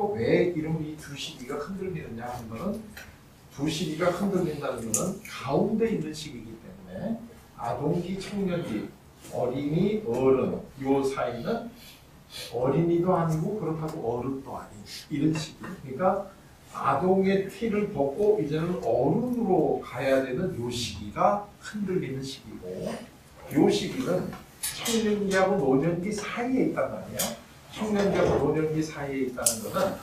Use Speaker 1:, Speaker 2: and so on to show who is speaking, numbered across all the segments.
Speaker 1: 왜 이런 이 두 시기가 흔들리느냐 하는 거는 두 시기가 흔들린다는 것은 가운데 있는 시기이기 때문에 아동기, 청년기, 어린이, 어른 요 사이는 어린이도 아니고 그렇다고 어른도 아닌 이런 시기. 그러니까 아동의 티를 벗고 이제는 어른으로 가야 되는 요 시기가 흔들리는 시기고, 요 시기는 청년기하고 노년기 사이에 있단 말이에요. 청년기하고 노년기 사이에 있다는 것은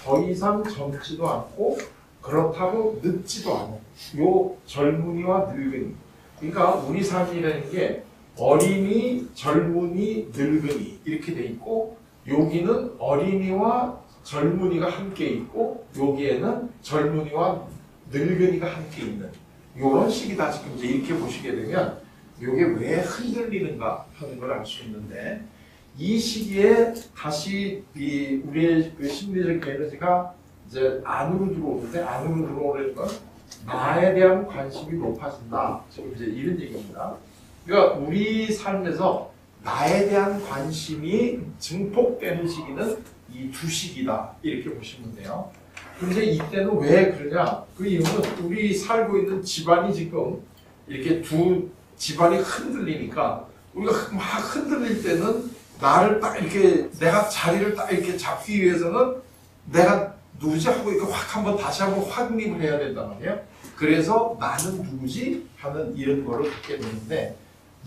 Speaker 1: 더 이상 젊지도 않고 그렇다고 늙지도 않은 요 젊은이와 늙은이. 그러니까 우리 삶이라는 게 어린이, 젊은이, 늙은이 이렇게 돼 있고, 여기는 어린이와 젊은이가 함께 있고 여기에는 젊은이와 늙은이가 함께 있는 이런 시기다. 지금 이제 이렇게 보시게 되면 이게 왜 흔들리는가 하는 걸 알 수 있는데, 이 시기에 다시 이 우리의 심리적 에너지가 이제 안으로 들어오는데, 안으로 들어오는 건 나에 대한 관심이 높아진다. 지금 이제 이런 얘기입니다. 그러니까 우리 삶에서 나에 대한 관심이 증폭되는 시기는 이 두 시기다. 이렇게 보시면 돼요. 근데 이때는 왜 그러냐? 그 이유는 우리 살고 있는 집안이 지금 이렇게 두 집안이 흔들리니까, 우리가 막 흔들릴 때는 나를 딱 이렇게 내가 자리를 딱 이렇게 잡기 위해서는 내가 누구지 하고 이렇게 확 한번 다시 한번 확립을 해야 된단 말이에요. 그래서 나는 누구지 하는 이런 거를 갖게 되는데,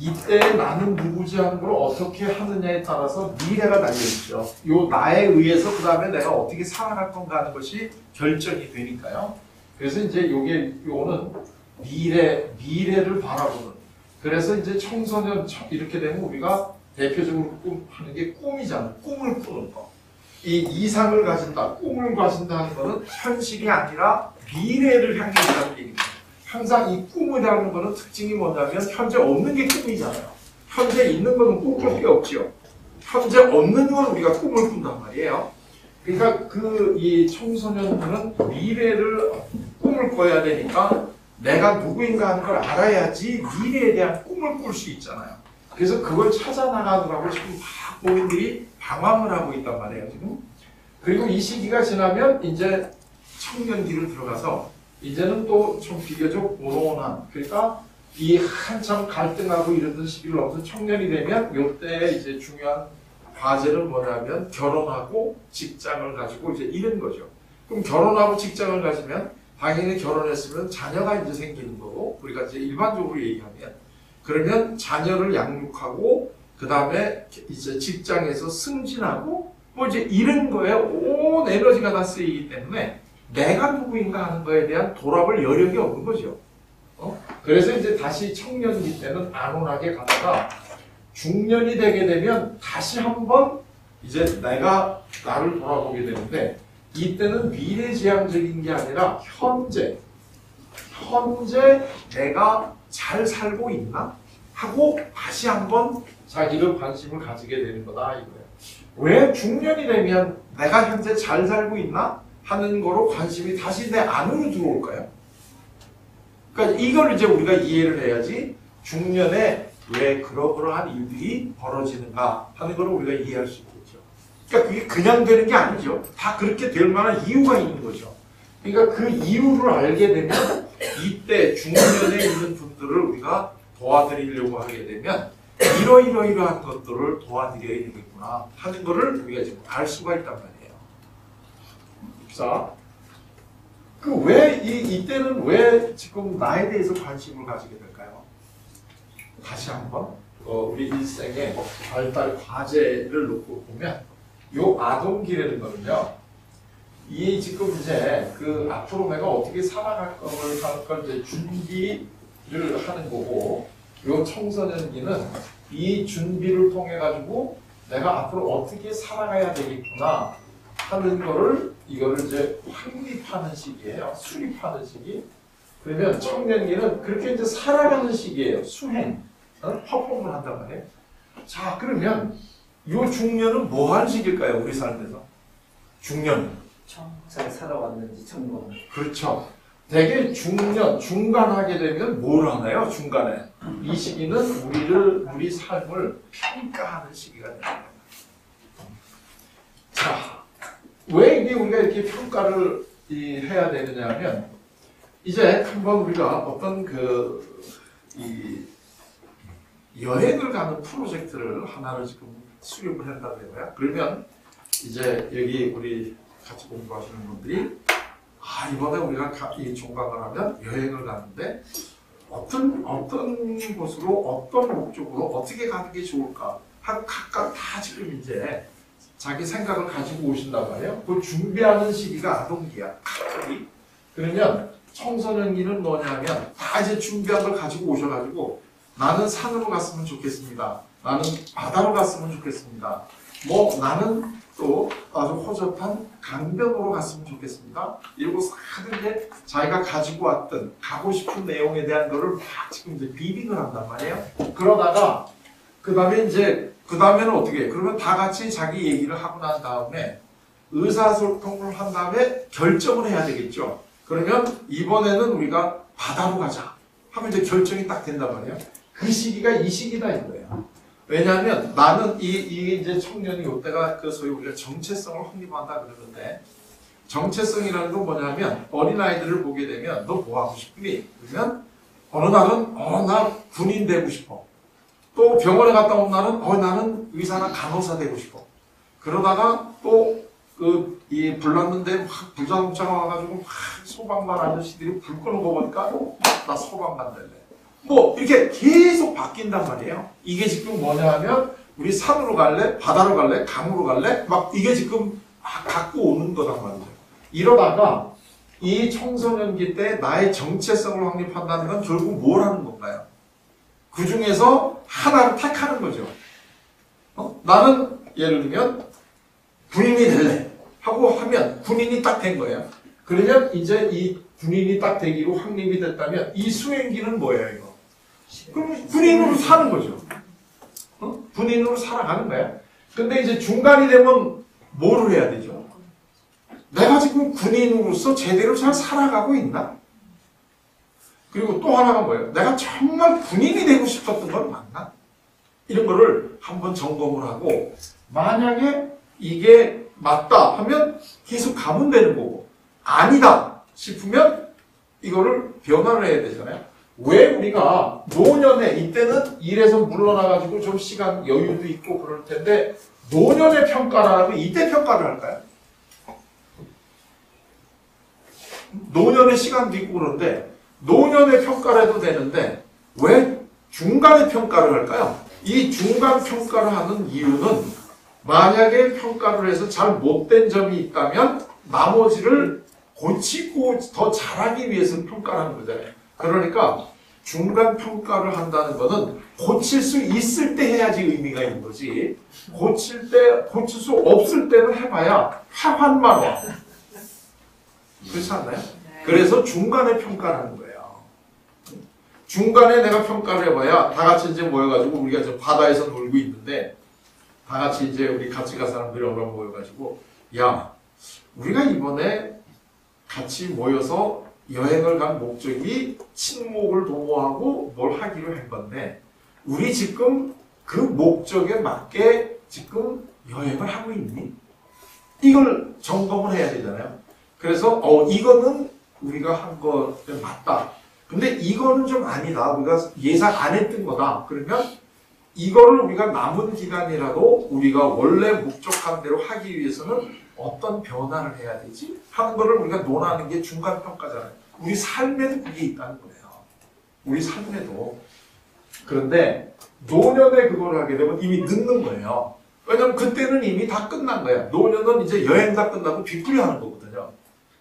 Speaker 1: 이때 나는 누구지 하는 걸 어떻게 하느냐에 따라서 미래가 달려있죠. 요 나에 의해서 그 다음에 내가 어떻게 살아갈 건가 하는 것이 결정이 되니까요. 그래서 이제 요거는 미래를 바라보는. 그래서 이제 청소년 이렇게 되면 우리가 대표적으로 하는 게 꿈이잖아요. 꿈을 꾸는 거. 이 이상을 가진다, 꿈을 가진다 하는 거는 현실이 아니라 미래를 향해 있다는 얘기입니다. 항상 이 꿈이라는 거는 특징이 뭐냐면 현재 없는 게 꿈이잖아요. 현재 있는 거는 꿈꿀 게 없죠. 현재 없는 건 우리가 꿈을 꾼단 말이에요. 그러니까 이 청소년들은 미래를 꿈을 꿔야 되니까 내가 누구인가 하는 걸 알아야지 미래에 대한 꿈을 꿀 수 있잖아요. 그래서 그걸 찾아 나가더라고 지금 막 본인들이 방황을 하고 있단 말이에요, 지금. 그리고 이 시기가 지나면 이제 청년기를 들어가서 이제는 또 좀 비교적 온온한, 그러니까 이 한참 갈등하고 이러던 시기를 넘어서 청년이 되면 이때 이제 중요한 과제는 뭐냐면 결혼하고 직장을 가지고 이제 이런 거죠. 그럼 결혼하고 직장을 가지면 당연히 결혼했으면 자녀가 이제 생기는 거고, 우리가 이제 일반적으로 얘기하면 그러면 자녀를 양육하고 그 다음에 이제 직장에서 승진하고 뭐 이제 이런 거에 온 에너지가 다 쓰이기 때문에 내가 누구인가 하는 거에 대한 돌아볼 여력이 없는 거죠. 그래서 이제 다시 청년기 때는 안온하게 가다가 중년이 되게 되면 다시 한번 이제 내가 나를 돌아보게 되는데, 이때는 미래지향적인 게 아니라 현재 내가 잘 살고 있나? 하고 다시 한번 자기를 관심을 가지게 되는 거다 이거예요. 왜 중년이 되면 내가 현재 잘 살고 있나? 하는 거로 관심이 다시 내 안으로 들어올까요? 그러니까 이걸 이제 우리가 이해를 해야지 중년에 왜 그러한 일들이 벌어지는가 하는 걸 우리가 이해할 수 있겠죠. 그러니까 그게 그냥 되는 게 아니죠. 다 그렇게 될 만한 이유가 있는 거죠. 그러니까 그 이유를 알게 되면 이때 중년에 있는 분들을 우리가 도와드리려고 하게 되면 이러이러이러한 것들을 도와드려야 되겠구나 하는 거를 우리가 지금 알 수가 있단 말이에요. 자, 이때는 왜 지금 나에 대해서 관심을 가지게 될까요? 다시 한번 우리 일생의 발달 과제를 놓고 보면 요 아동기라는 거는요, 이 지금 이제 그 앞으로 내가 어떻게 살아갈 걸 이제 준비를 하는 거고, 요 청소년기는 이 준비를 통해 가지고 내가 앞으로 어떻게 살아가야 되겠구나 하는 거를 이거를 이제 확립하는 시기예요. 수립하는 시기. 그러면 청년기는 그렇게 이제 살아가는 시기예요. 수행, 퍼폼을 한단 말이에요. 자, 그러면 요 중년은 뭐 하는 시기일까요? 우리 삶에서 중년.
Speaker 2: 잘 살아왔는지 점검.
Speaker 1: 그렇죠. 되게 중간하게 되면 뭘 하나요? 중간에 이 시기는 우리 삶을 평가하는 시기가 됩니다. 자. 왜 이게 우리가 이렇게 평가를 해야 되느냐 하면, 이제 한번 우리가 어떤 이 여행을 가는 프로젝트를 하나를 지금 수립을 한다고 해요. 그러면 이제 여기 우리 같이 공부하시는 분들이 이번에 우리가 이 종강을 하면 여행을 가는데 어떤 곳으로 어떤 목적으로 어떻게 가는 게 좋을까 각각 다 지금 이제 자기 생각을 가지고 오신단 말이에요. 그 준비하는 시기가 아동기야. 각각이. 그러면 청소년기는 뭐냐면 다 이제 준비한 걸 가지고 오셔가지고 나는 산으로 갔으면 좋겠습니다. 나는 바다로 갔으면 좋겠습니다. 나는 또 아주 허접한 강변으로 갔으면 좋겠습니다. 이러고 사든지 자기가 가지고 왔던 가고 싶은 내용에 대한 거를 막 지금 이제 비빙을 한단 말이에요. 그러다가 그 다음에는 어떻게 해? 그러면 다 같이 자기 얘기를 하고 난 다음에 의사소통을 한 다음에 결정을 해야 되겠죠. 그러면 이번에는 우리가 바다로 가자 하면 이제 결정이 딱 된단 말이에요. 그 시기가 이 시기다 이거예요. 왜냐하면 나는 이제 청년이 이때가 소위 우리가 정체성을 확립한다 그러는데, 정체성이라는 건 뭐냐면 어린아이들을 보게 되면 너 뭐 하고 싶니? 그러면 어느 날은 나 군인 되고 싶어. 또 병원에 갔다 온 날은 나는 의사나 간호사 되고 싶어. 그러다가 또 이 불났는데 막 부자동차가 와가지고 막 소방관 아저씨들이 불 끄는 거 보니까 나 소방관 될래. 이렇게 계속 바뀐단 말이에요. 이게 지금 뭐냐 하면 우리 산으로 갈래? 바다로 갈래? 강으로 갈래? 막 이게 지금 갖고 오는 거란 말이죠. 이러다가 이 청소년기 때 나의 정체성을 확립한다는 건 결국 뭘 하는 건가요? 그 중에서 하나를 택하는 거죠. 나는 예를 들면 군인이 될래 하고 하면 군인이 딱 된 거예요. 그러면 이제 이 군인이 딱 되기로 확립이 됐다면 이 수행기는 뭐예요, 이거? 그럼 군인으로 사는 거죠. 군인으로 살아가는 거야. 근데 이제 중간이 되면 뭐를 해야 되죠? 내가 지금 군인으로서 제대로 잘 살아가고 있나? 그리고 또 하나가 뭐예요? 내가 정말 군인이 되고 싶었던 건 맞나? 이런 거를 한번 점검을 하고, 만약에 이게 맞다 하면 계속 가면 되는 거고, 아니다 싶으면 이거를 변화를 해야 되잖아요. 왜 우리가 노년에, 이때는 일에서 물러나가지고 좀 시간 여유도 있고 그럴 텐데, 노년의 평가라면 이때 평가를 할까요? 노년의 시간도 있고 그런데 노년의 평가를 해도 되는데 왜 중간의 평가를 할까요? 이 중간 평가를 하는 이유는 만약에 평가를 해서 잘 못된 점이 있다면 나머지를 고치고 더 잘하기 위해서 평가를 하는 거잖아요. 그러니까 중간 평가를 한다는 것은 고칠 수 있을 때 해야지 의미가 있는 거지, 고칠 수 없을 때는 해봐야 화환만 와. 그렇지 않나요? 그래서 중간에 평가를 하는 거예요. 중간에 내가 평가를 해봐야 다 같이 이제 모여가지고 우리가 저 바다에서 놀고 있는데 다 같이 이제 우리 같이 간 사람들이 여러 모여가지고 야, 우리가 이번에 같이 모여서 여행을 간 목적이 친목을 도모하고 뭘 하기로 한 건데 우리 지금 그 목적에 맞게 지금 여행을 하고 있니? 이걸 점검을 해야 되잖아요. 그래서 이거는 우리가 한 거는 맞다. 근데 이거는 좀 아니다. 우리가 예상 안 했던 거다. 그러면 이거를 우리가 남은 기간이라도 우리가 원래 목적한 대로 하기 위해서는 어떤 변화를 해야 되지? 하는 거를 우리가 논하는 게 중간평가잖아요. 우리 삶에도 그게 있다는 거예요. 우리 삶에도. 그런데 노년에 그걸 하게 되면 이미 늦는 거예요. 왜냐면 그때는 이미 다 끝난 거야. 노년은 이제 여행 다 끝나고 뒤풀이 하는 거거든요.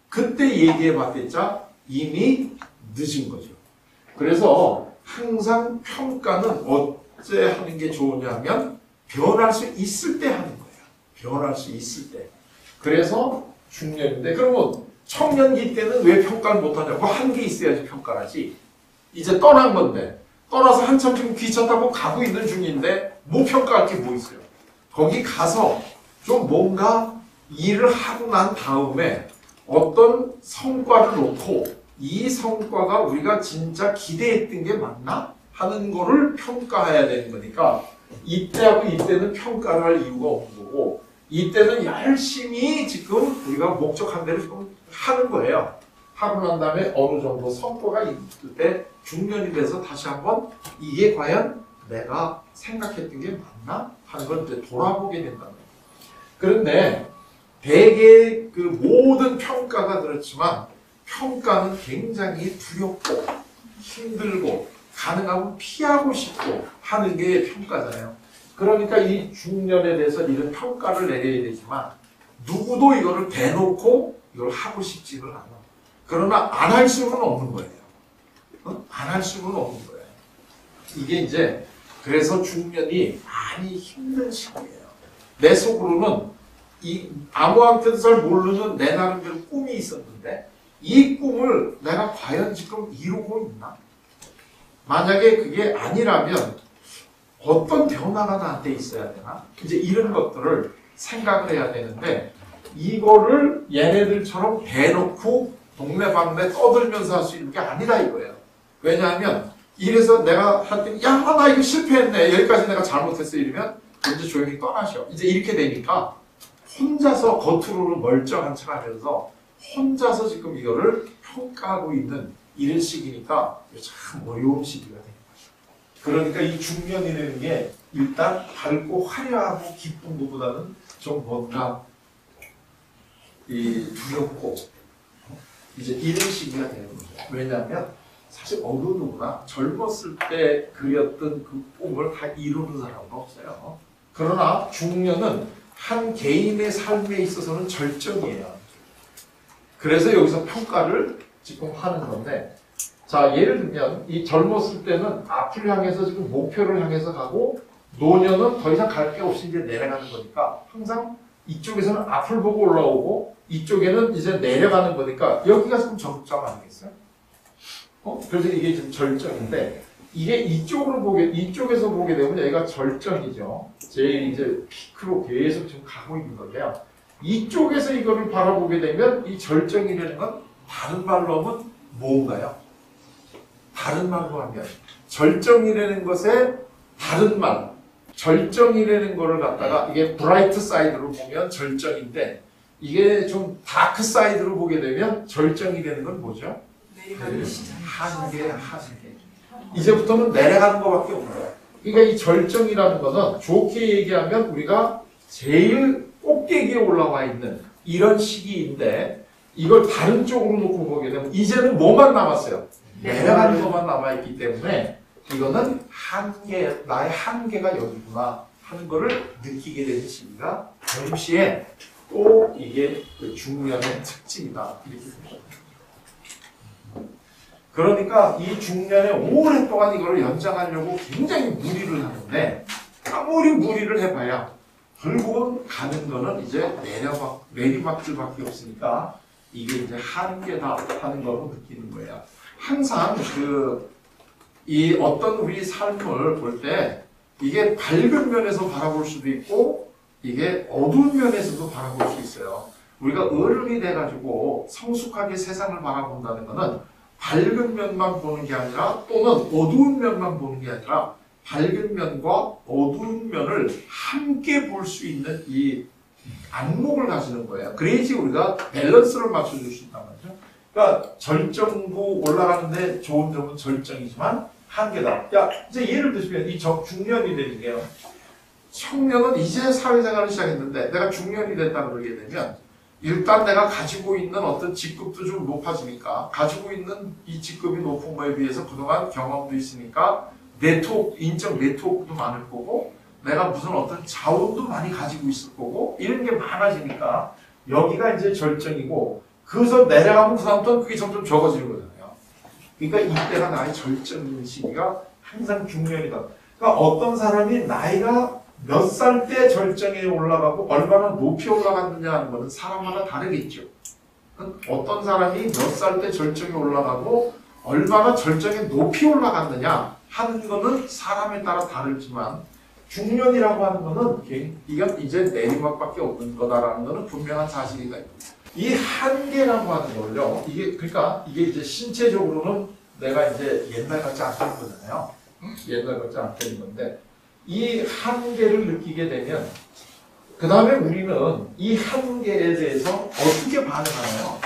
Speaker 1: 그때 얘기해 봤겠자 이미 늦은 거죠. 그래서 항상 평가는 어째 하는 게 좋으냐면 변할 수 있을 때 하는 거예요. 변할 수 있을 때. 그래서 중년인데 그러면 청년기 때는 왜 평가를 못하냐고 한 게 있어야지 평가를 하지. 이제 떠난 건데 떠나서 한참 지금 기차 타고 가고 있는 중인데 뭐 평가할 게 뭐 있어요. 거기 가서 좀 뭔가 일을 하고 난 다음에 어떤 성과를 놓고 이 성과가 우리가 진짜 기대했던 게 맞나? 하는 거를 평가해야 되는 거니까 이때하고 이때는 평가를 할 이유가 없는 거고 이때는 열심히 지금 우리가 목적한 대로 지금 하는 거예요. 하고 난 다음에 어느 정도 성과가 있을 때 중년이 돼서 다시 한번 이게 과연 내가 생각했던 게 맞나? 하는 걸 이제 돌아보게 된다는 거예요. 그런데 대개 그 모든 평가가 그렇지만 평가는 굉장히 두렵고 힘들고 가능하면 피하고 싶고 하는 게 평가잖아요. 그러니까 이 중년에 대해서 이런 평가를 내려야 되지만 누구도 이거를 대놓고 이걸 하고 싶지는 않아. 그러나 안 할 수는 없는 거예요. 안 할 수는 없는 거예요. 이게 이제 그래서 중년이 많이 힘든 시기예요. 내 속으로는 이 아무한테도 잘 모르는 내 나름대로 꿈이 있었는데 이 꿈을 내가 과연 지금 이루고 있나? 만약에 그게 아니라면 어떤 변화가 나한테 있어야 되나? 이제 이런 것들을 생각을 해야 되는데 이거를 얘네들처럼 대놓고 동네방네 떠들면서 할 수 있는 게 아니다 이거예요. 왜냐하면 이래서 내가 할 때 야, 나 이거 실패했네. 여기까지 내가 잘못했어. 이러면 이제 조용히 떠나셔. 이제 이렇게 되니까 혼자서 겉으로는 멀쩡한 척 하면서 혼자서 지금 이거를 평가하고 있는 이런 시기니까 참 어려운 시기가 되는 거죠. 그러니까 이 중년이라는 게 일단 밝고 화려하고 기쁜 것보다는 좀 뭔가 이 두렵고 이제 이런 시기가 되는 거죠. 왜냐하면 사실 어느 누구나 젊었을 때 그렸던 그 꿈을 다 이루는 사람은 없어요. 그러나 중년은 한 개인의 삶에 있어서는 절정이에요. 그래서 여기서 평가를 지금 하는 건데, 자, 예를 들면 이 젊었을 때는 앞을 향해서 지금 목표를 향해서 가고 노년은 더 이상 갈 게 없이 이제 내려가는 거니까 항상 이쪽에서는 앞을 보고 올라오고 이쪽에는 이제 내려가는 거니까 여기가 지금 정점 아니겠어요? 그래서 이게 지금 절정인데 이게 이쪽에서 보게 되면 여기가 절정이죠. 제일 이제 피크로 계속 지금 가고 있는 건데요. 이쪽에서 이거를 바라보게 되면 이 절정이라는 건 다른 말로 하면 뭔가요? 다른 말로 하면 절정이라는 것의 다른 말, 절정이라는 거를 갖다가 이게 브라이트 사이드로 보면 절정인데 이게 좀 다크 사이드로 보게 되면 절정이라는 건 뭐죠? 한계. 이제부터는 내려가는 것밖에 없는 거예요. 그러니까 이 절정이라는 것은 좋게 얘기하면 우리가 제일 꼭대기에 올라와 있는 이런 시기인데 이걸 다른 쪽으로 놓고 보게 되면 이제는 뭐만 남았어요? 내려가는 것만 남아있기 때문에 이거는 한계, 나의 한계가 여기구나 하는 거를 느끼게 되는 시기가 동시에 또 이게 그 중년의 특징이다. 이렇게 봅니다. 그러니까 이 중년에 오랫동안 이걸 연장하려고 굉장히 무리를 하는데 아무리 무리를 해봐야 결국은 가는 거는 이제 내리막길밖에 없으니까 이게 이제 한계다 하는 걸로 느끼는 거예요. 항상 이 어떤 우리 삶을 볼 때 이게 밝은 면에서 바라볼 수도 있고 이게 어두운 면에서도 바라볼 수 있어요. 우리가 어른이 돼가지고 성숙하게 세상을 바라본다는 것은 밝은 면만 보는 게 아니라 또는 어두운 면만 보는 게 아니라 밝은 면과 어두운 면을 함께 볼 수 있는 이 안목을 가지는 거예요. 그래야지 우리가 밸런스를 맞춰줄 수 있단 말이죠. 그러니까 절정도 올라가는데 좋은 점은 절정이지만 한계다. 야, 이제 예를 드시면 이 중년이 되는 게요. 청년은 이제 사회생활을 시작했는데 내가 중년이 됐다 그러게 되면 일단 내가 가지고 있는 어떤 직급도 좀 높아지니까 가지고 있는 이 직급이 높은 거에 비해서 그동안 경험도 있으니까 인적 네트워크도 많을 거고 내가 무슨 어떤 자원도 많이 가지고 있을 거고 이런 게 많아지니까 여기가 이제 절정이고 그래서 내려가면 그다음부터는 그게 점점 적어지는 거잖아요. 그러니까 이때가 나의 절정 시기가 항상 중년이다. 그러니까 어떤 사람이 나이가 몇 살 때 절정에 올라가고 얼마나 높이 올라갔느냐 하는 것은 사람마다 다르겠죠. 어떤 사람이 몇 살 때 절정에 올라가고 얼마나 절정에 높이 올라갔느냐 하는 것은 사람에 따라 다르지만 중년이라고 하는 것은 이건 이제 내리막밖에 없는 거다라는 것은 분명한 사실이다. 이 한계라고 하는 걸요. 그러니까 이게 이제 신체적으로는 내가 이제 옛날 같지 않다는 거잖아요. 옛날 같지 않다는 건데 이 한계를 느끼게 되면 그 다음에 우리는 이 한계에 대해서 어떻게 반응하나요?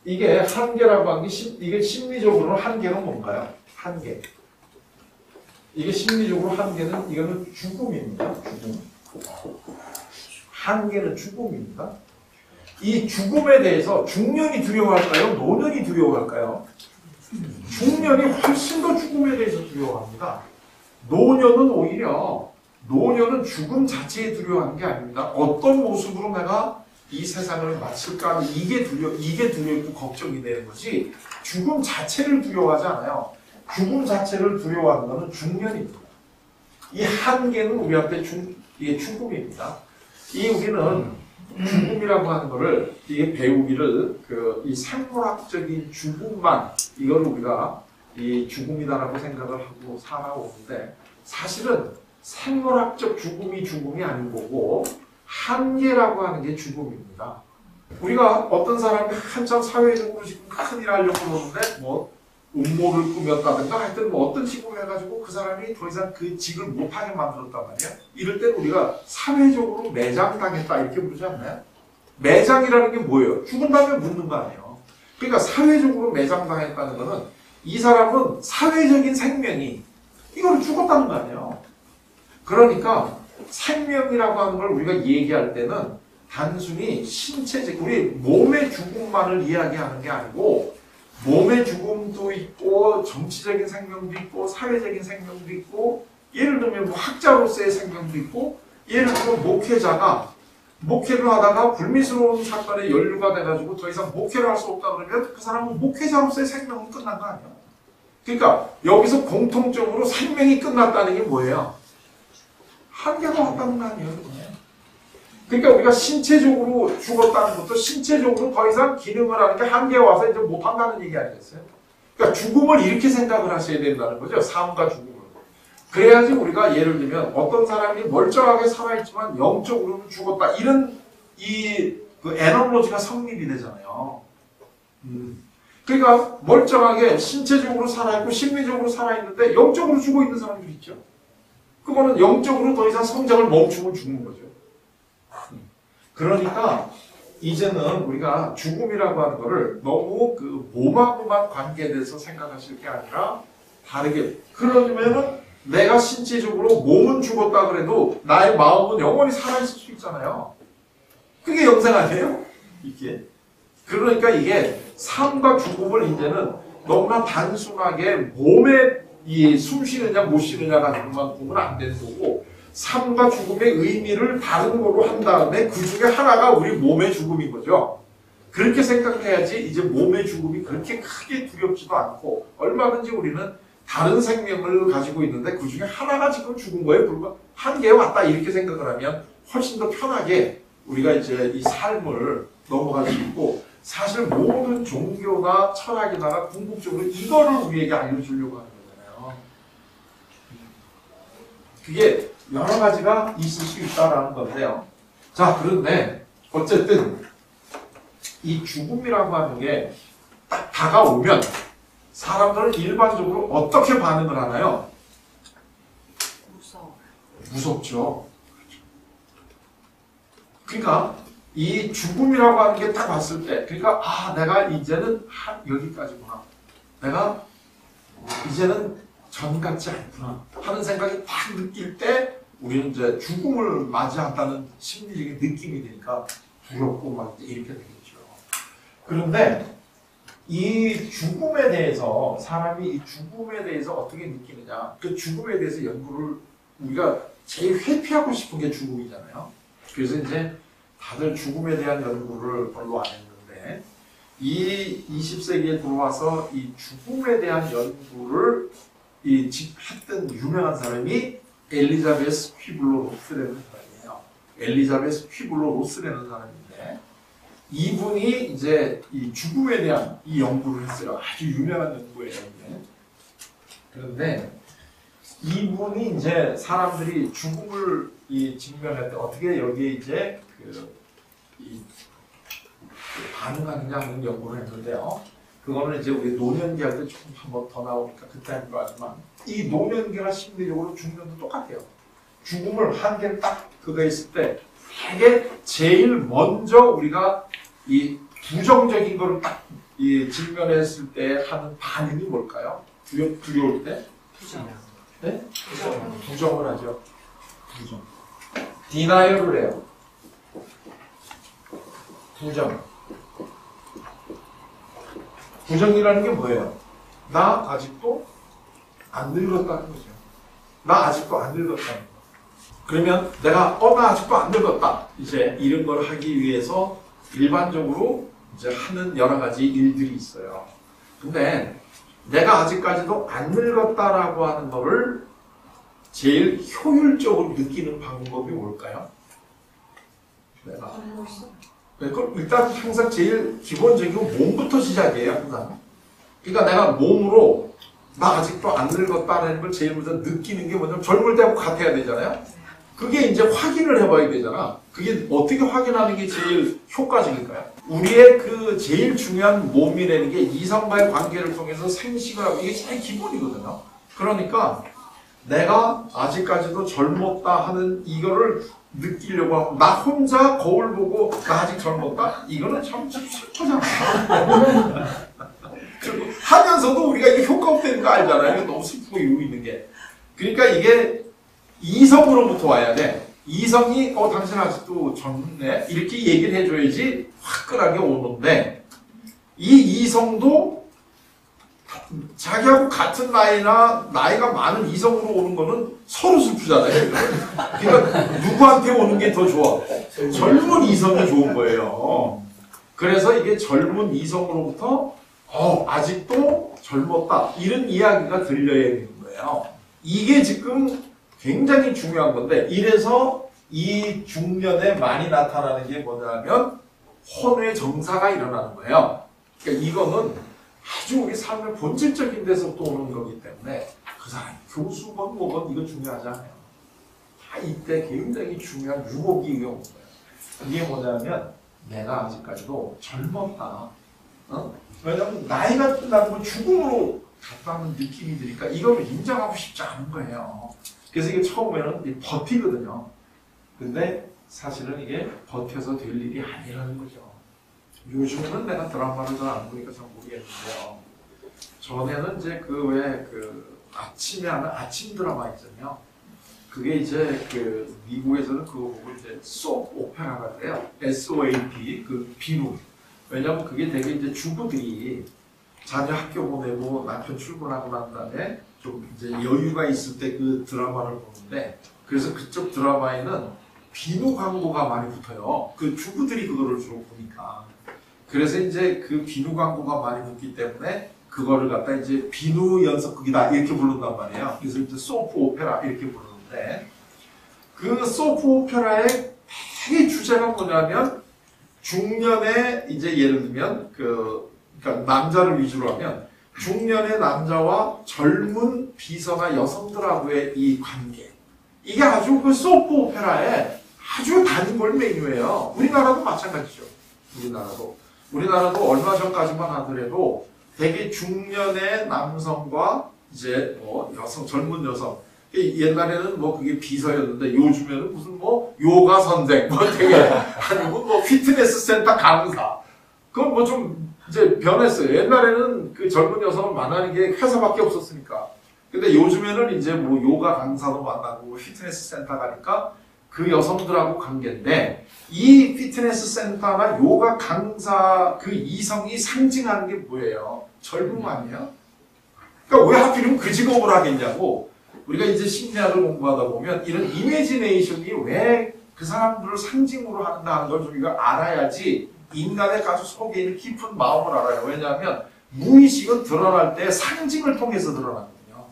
Speaker 1: 이게 한계라고 하는 게 이게 심리적으로는 한계는 뭔가요? 한계. 이게 심리적으로 한계는 이거는 죽음입니다. 죽음. 한계는 죽음입니다. 이 죽음에 대해서 중년이 두려워할까요? 노년이 두려워할까요? 중년이 훨씬 더 죽음에 대해서 두려워합니다. 노년은 죽음 자체에 두려워하는 게 아닙니다. 어떤 모습으로 내가 이 세상을 마칠까 하는 이게 두렵고 걱정이 되는 것이 죽음 자체를 두려워하지 않아요. 죽음 자체를 두려워하는 것은 중년입니다. 이 한계는 우리한테 이게 죽음입니다. 우리는 죽음이라고 하는 것을 이게 배우기를 이 생물학적인 죽음만 이걸 우리가 이 죽음이다라고 생각을 하고 살아오는데 사실은 생물학적 죽음이 아닌 거고 한계라고 하는 게 죽음입니다. 우리가 어떤 사람이 한참 사회적으로 지금 큰일 하려고 그러는데 음모를 꾸몄다든가 하여튼 어떤 식으로 해가지고 그 사람이 더 이상 그 직을 못하게 만들었단 말이야. 이럴 때 우리가 사회적으로 매장당했다 이렇게 부르지 않나요? 매장이라는 게 뭐예요? 죽은 다음에 묻는 거 아니에요. 그러니까 사회적으로 매장당했다는 거는 이 사람은 사회적인 생명이 이걸 죽었다는 거 아니에요. 그러니까 생명이라고 하는 걸 우리가 얘기할 때는 단순히 신체적, 우리 몸의 죽음만을 이야기하는 게 아니고 몸의 죽음도 있고 정치적인 생명도 있고 사회적인 생명도 있고 예를 들면 학자로서의 생명도 있고 예를 들면 목회자가 목회를 하다가 불미스러운 사건에 연루가 돼가지고 더 이상 목회를 할 수 없다 그러면 그 사람은 목회자로서의 생명은 끝난 거 아니에요? 그러니까 여기서 공통적으로 생명이 끝났다는 게 뭐예요? 한계가 왔다는 거 아니에요? 그러니까 우리가 신체적으로 죽었다는 것도 신체적으로 더 이상 기능을 하는 게 한계에 와서 이제 못한다는 얘기 아니겠어요? 그러니까 죽음을 이렇게 생각을 하셔야 된다는 거죠. 삶과 죽음을. 그래야지 우리가 예를 들면 어떤 사람이 멀쩡하게 살아있지만 영적으로는 죽었다. 이런 그 애널로지가 성립이 되잖아요. 그러니까 멀쩡하게 신체적으로 살아있고 심리적으로 살아있는데 영적으로 죽어있는 사람들이 있죠. 그거는 영적으로 더 이상 성장을 멈추면 죽는 거죠. 그러니까 이제는 우리가 죽음이라고 하는 거를 너무 그 몸하고만 관계돼서 생각하실 게 아니라 다르게 그러면은 내가 신체적으로 몸은 죽었다 그래도 나의 마음은 영원히 살아있을 수 있잖아요. 그게 영생 아니에요? 이게 그러니까 이게 삶과 죽음을 이제는 너무나 단순하게 몸에 숨 쉬느냐 못 쉬느냐 가지고만 보면 안 되는 거고 삶과 죽음의 의미를 다른 걸로 한 다음에 그 중에 하나가 우리 몸의 죽음인 거죠. 그렇게 생각해야지 이제 몸의 죽음이 그렇게 크게 두렵지도 않고 얼마든지 우리는 다른 생명을 가지고 있는데 그 중에 하나가 지금 죽은 거에 불과 한계에 왔다 이렇게 생각을 하면 훨씬 더 편하게 우리가 이제 이 삶을 넘어갈 수 있고 사실 모든 종교나 철학이나 궁극적으로 이거를 우리에게 알려주려고 하는 거잖아요. 그게 여러 가지가 있을 수 있다라는 건데요. 자, 그런데 어쨌든 이 죽음이라고 하는 게 딱 다가오면 사람들은 일반적으로 어떻게 반응을 하나요? 무섭죠. 그러니까 이 죽음이라고 하는 게 딱 왔을 때 그러니까 내가 이제는 여기까지구나. 내가 이제는 전 같지 않구나 하는 생각이 딱 느낄 때 우리는 이제 죽음을 맞이한다는 심리적인 느낌이 되니까 두렵고 막 이렇게 되겠죠. 그런데 이 죽음에 대해서 사람이 이 죽음에 대해서 어떻게 느끼느냐 그 죽음에 대해서 연구를 우리가 제일 회피하고 싶은 게 죽음이잖아요. 그래서 이제 다들 죽음에 대한 연구를 별로 안 했는데 이 20세기에 들어와서 이 죽음에 대한 연구를 했던 유명한 사람이 엘리자베스 휘블러 로스라는 사람이에요. 엘리자베스 휘블러 로스라는 사람인데 이분이 이제 이 죽음에 대한 이 연구를 했어요. 아주 유명한 연구예요. 그런데 이분이 이제 사람들이 죽음을 직면할 때 어떻게 여기에 이제 반응하느냐 하는 연구를 했는데요. 그거는 이제 우리 노년기 할 때 조금 한번 더 나오니까 그때 하는 거 하지만 이 노년기나 심리적으로 중년도 똑같아요. 죽음을 한계를 딱 그거 있을 때 되게 제일 먼저 우리가 이 부정적인 거를 딱 직면했을 때 하는 반응이 뭘까요? 두려울 때?
Speaker 2: 부정.
Speaker 1: 네? 부정을 하죠. 부정. 디나이얼을 해요. 부정. 부정이라는 게 뭐예요? 나 아직도 안 늙었다는 거죠. 나 아직도 안 늙었다는 거. 그러면 내가 나 아직도 안 늙었다. 이제 이런 걸 하기 위해서 일반적으로 이제 하는 여러 가지 일들이 있어요. 근데 내가 아직까지도 안 늙었다라고 하는 거를 제일 효율적으로 느끼는 방법이 뭘까요? 내가. 그럼 일단 항상 제일 기본적인 몸부터 시작이에요, 항상. 그러니까 내가 몸으로 나 아직도 안 늙었다는 걸 제일 먼저 느끼는 게 뭐냐면 젊을 때하고 같아야 되잖아요. 그게 이제 확인을 해봐야 되잖아. 그게 어떻게 확인하는 게 제일 효과적일까요? 우리의 그 제일 중요한 몸이라는 게 이성과의 관계를 통해서 생식을 하고 이게 제일 기본이거든요. 그러니까 내가 아직까지도 젊었다 하는 이거를 느끼려고 하고 나 혼자 거울 보고 나 아직 젊었다? 이거는 참 슬프잖아. 그리고 하면서도 우리가 이게 효과 없다는 거 알잖아요. 너무 슬프고 이러고 있는 게. 그러니까 이게 이성으로부터 와야 돼. 이성이 당신 아직도 젊네? 이렇게 얘기를 해줘야지 화끈하게 오는데 이 이성도 자기하고 같은 나이나 나이가 많은 이성으로 오는 거는 서로 슬프잖아요. 그러니까 누구한테 오는 게 더 좋아? 젊은 이성이 좋은 거예요. 그래서 이게 젊은 이성으로부터 아직도 젊었다 이런 이야기가 들려야 되는 거예요. 이게 지금 굉장히 중요한 건데 이래서 이 중년에 많이 나타나는 게 뭐냐면 혼외 정사가 일어나는 거예요. 그러니까 이거는 아주 우리 삶의 본질적인 데서부터 오는 거기 때문에 그 사람 교수건 뭐건 이거 중요하지 않아요. 다 이때 굉장히 중요한 유혹이 오는 거예요. 이게 뭐냐면 내가 아직까지도 젊었다. 왜냐면 나이가 끝나는 건 죽음으로 갔다는 느낌이 드니까 이걸 인정하고 싶지 않은 거예요. 그래서 이게 처음에는 버티거든요. 근데 사실은 이게 버텨서 될 일이 아니라는 거죠. 요즘은 내가 드라마를 잘 안 보니까 잘 모르겠는데요. 전에는 이제 아침에 하는 아침 드라마 있잖아요. 그게 이제 미국에서는 그거 보고 이제 소프 오페라가 돼요. SOAP, 비누. 왜냐면 그게 되게 이제 주부들이 자녀 학교 보내고 남편 출근하고 난 다음에 좀 이제 여유가 있을 때 그 드라마를 보는데 그래서 그쪽 드라마에는 비누 광고가 많이 붙어요. 그 주부들이 그거를 주로 보니까. 그래서 이제 그 비누 광고가 많이 붙기 때문에 그거를 갖다 이제 비누 연속극이다 이렇게 부른단 말이에요. 그래서 이제 소프 오페라 이렇게 부르는데 그 소프 오페라의 되게 주제가 뭐냐면 중년에 이제 예를 들면 그러니까 남자를 위주로 하면 중년의 남자와 젊은 비서가 여성들하고의 이 관계 이게 아주 그 소프 오페라의 아주 단골 메뉴예요. 우리나라도 마찬가지죠. 우리나라도 얼마 전까지만 하더라도 되게 중년의 남성과 이제 젊은 여성 옛날에는 그게 비서였는데 요즘에는 무슨 요가 선생 되게 아니면 피트니스 센터 강사 그건 좀 이제 변했어요. 옛날에는 그 젊은 여성을 만나는 게 회사밖에 없었으니까. 근데 요즘에는 이제 요가 강사도 만나고 피트니스 센터 가니까 그 여성들하고 관계인데 이 피트니스 센터나 요가 강사 그 이성이 상징하는 게 뭐예요? 젊음 아니에요? 그러니까 왜 하필이면 그 직업을 하겠냐고. 우리가 이제 심리학을 공부하다 보면 이런 이미지네이션이 왜 그 사람들을 상징으로 한다는 걸 우리가 알아야지 인간의 가수 속에 있는 깊은 마음을 알아요. 왜냐하면 무의식은 드러날 때 상징을 통해서 드러나거든요.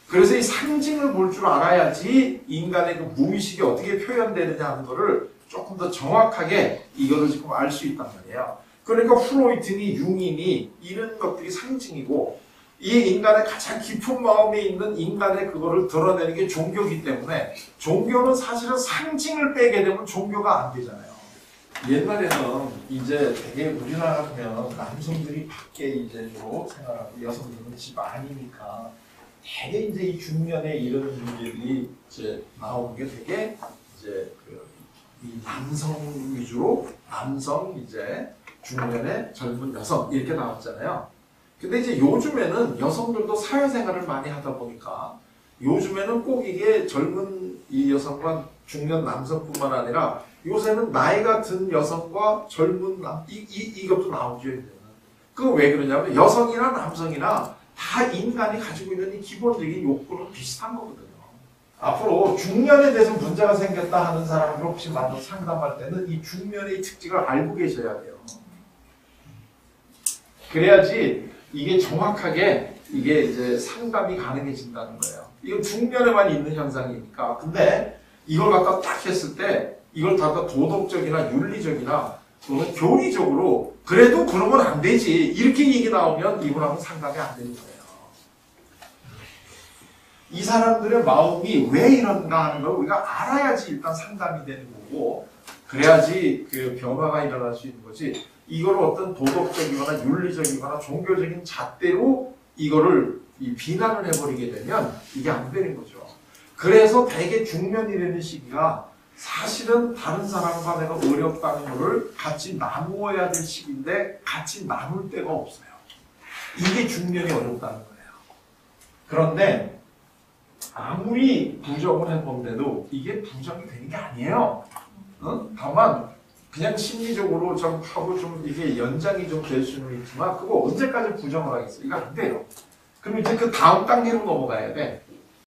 Speaker 1: 그래서 이 상징을 볼 줄 알아야지 인간의 그 무의식이 어떻게 표현되느냐 하는 거를 조금 더 정확하게 이거를 지금 알 수 있단 말이에요. 그러니까 프로이트니 융이니 이런 것들이 상징이고 이 인간의 가장 깊은 마음에 있는 인간의 그거를 드러내는 게 종교이기 때문에 종교는 사실은 상징을 빼게 되면 종교가 안 되잖아요. 옛날에는 이제 되게 우리나라 하면 남성들이 밖에 이제 주로 생활하고 여성들은 집 안이니까 되게 이제 이 중년에 이런 문제들이 이제 나오는 게 되게 이제 이제 이 남성 위주로 남성 이제 중년의 젊은 여성 이렇게 나왔잖아요. 근데 이제 요즘에는 여성들도 사회생활을 많이 하다 보니까 요즘에는 꼭 이게 젊은 이 여성과 중년 남성뿐만 아니라 요새는 나이가 든 여성과 젊은 이것도 나오죠. 그거 왜 그러냐면 여성이나 남성이나 다 인간이 가지고 있는 이 기본적인 욕구는 비슷한 거거든요. 앞으로 중년에 대해서 문제가 생겼다 하는 사람을 혹시 만나 상담할 때는 이 중년의 특징을 알고 계셔야 돼요. 그래야지 이게 정확하게 이게 이제 상담이 가능해진다는 거예요. 이건 중년에만 있는 현상이니까. 근데 이걸 갖다 딱 했을 때 이걸 다 도덕적이나 윤리적이나 또는 교리적으로 그래도 그러면 안 되지 이렇게 얘기 나오면 이분하고는 상담이 안 되는 거예요. 이 사람들의 마음이 왜 이런가 하는 걸 우리가 알아야지 일단 상담이 되는 거고 그래야지 그 변화가 일어날 수 있는 거지. 이걸 어떤 도덕적이거나 윤리적이거나 종교적인 잣대로 이거를 비난을 해버리게 되면 이게 안 되는 거죠. 그래서 대개 중년이라는 시기가 사실은 다른 사람과 내가 어렵다는 거를 같이 나누어야 될 시기인데 같이 나눌 데가 없어요. 이게 중년이 어렵다는 거예요. 그런데 아무리 부정을 해본데도 이게 부정이 되는 게 아니에요. 다만 그냥 심리적으로 좀 하고 좀 이게 연장이 좀 될 수는 있지만 그거 언제까지 부정을 하겠어요? 이거 안 돼요. 그럼 이제 그 다음 단계로 넘어가야 돼.